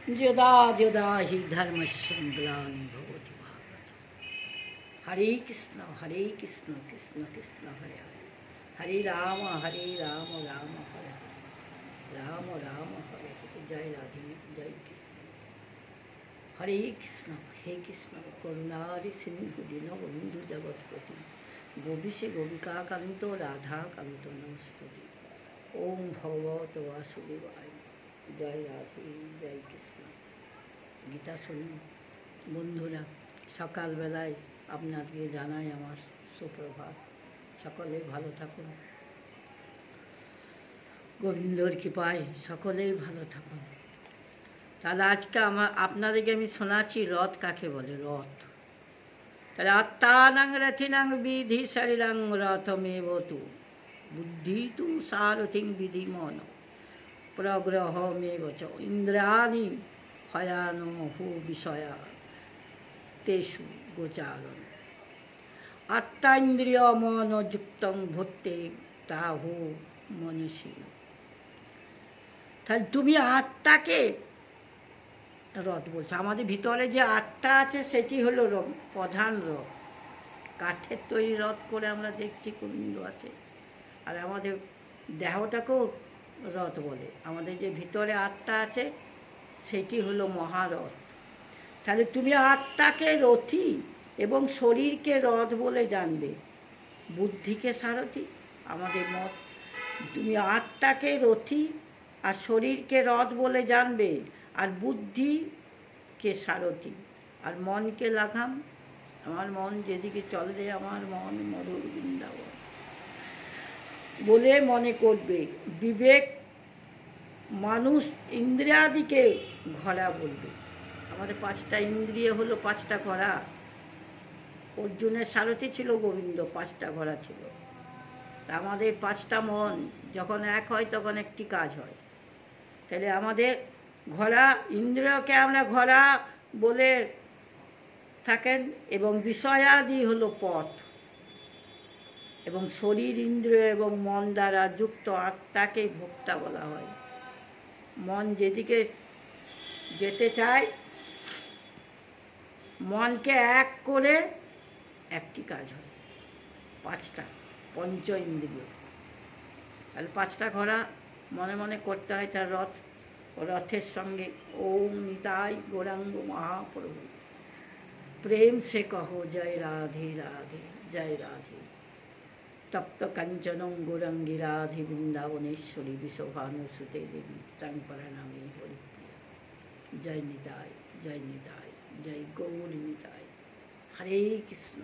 যদা যদা হি ধর্মস্য গ্লানির্ভবতি ভারত। হরে কৃষ্ণ কৃষ্ণ কৃষ্ণ হরে হরে, হরে রাম রাম হরে হরে, রাম রাম হরে হরে। জয় রাধে জয় কৃষ্ণ। হরে কৃষ্ণ হে কৃষ্ণ করুণারি সিন্ধু দীনবন্ধু জগৎপতি, গোবিষে গোপিকাকান্ত রাধাকান্ত নমস্তুতে। ওম ভগবত বাসুদেবায়। জয় রাধে জয় কৃষ্ণ। গীতা শুনুন বন্ধুরা, সকালবেলায় আপনাকে জানাই আমার সুপ্রভাত। সকলে ভালো থাকুন, গোবিন্দর কৃপায় সকলেই ভালো থাকুন। তাহলে আজকে আপনাদেরকে আমি শোনাচ্ছি রথ কাকে বলে। রথ তাহলে আত্মানাং রথিনাং বিধি শরীরাং রথমেব তু, বুদ্ধি তু সারথিং বিধি মন প্রগ্রহমেব চ, ইন্দ্রাণি হয়ানো হু বিষয়া তেষু গোচারণ, আত্মা ইন্দ্রিয় মন যুক্তং ভূতে তাহু মনীষী। তাহলে তুমি আত্মাকে রথ বলছো। আমাদের ভিতরে যে আত্মা আছে সেটি হলো প্রধান রথ। কাঠের তৈরি রথ করে আমরা দেখছি কুণ্ড আছে, আর আমাদের দেহটাকেও রথ বলে। আমাদের যে ভিতরে আত্মা আছে সেটি হলো মহারথ। তাহলে তুমি আত্মাকে রথী এবং শরীরকে রথ বলে জানবে, বুদ্ধিকে সারথি। আমাদের মত, তুমি আত্মাকে রথী আর শরীরকে রথ বলে জানবে, আর বুদ্ধিকে সারথি, আর মনকে লাগাম। আমার মন যেদিকে চলে, আমার মন মধুর বৃন্দাবন বলে মনে করবে। বিবেক মানুষ ইন্দ্রিয়াদিকে ঘোড়া বলবে। আমাদের পাঁচটা ইন্দ্রিয় হলো পাঁচটা ঘোড়া। অর্জুনের সারথি ছিল গোবিন্দ, পাঁচটা ঘোড়া ছিল। তা আমাদের পাঁচটা মন যখন এক হয় তখন একটি কাজ হয়। তাহলে আমাদের ঘোড়া, ইন্দ্রিয়কে আমরা ঘোড়া বলে থাকেন, এবং বিষয়াদি হলো পথ, এবং শরীর ইন্দ্রিয় এবং মন দ্বারা যুক্ত আত্মাকে ভোক্তা বলা হয়। মন যেদিকে যেতে চায়, মনকে এক করে একটি কাজ হয়। পাঁচটা পঞ্চ ইন্দ্রিয়। তাহলে পাঁচটা ঘোড়া মনে মনে করতে হয়। তার রথের সঙ্গে ওম নিতাই গৌরাঙ্গ মহাপ্রভু, প্রেম সে কহো জয় রাধে রাধে জয় রাধে। তপ্ত কাঞ্চনং গৌরাঙ্গী রাধে বৃন্দাবনেশ্বরী বিশোভানুসুতে দেবী তাং পরানামী হরিপ্রিয়া। জয় নিতাই জয় নিতাই জয় গৌর নিতাই। হরে কৃষ্ণ।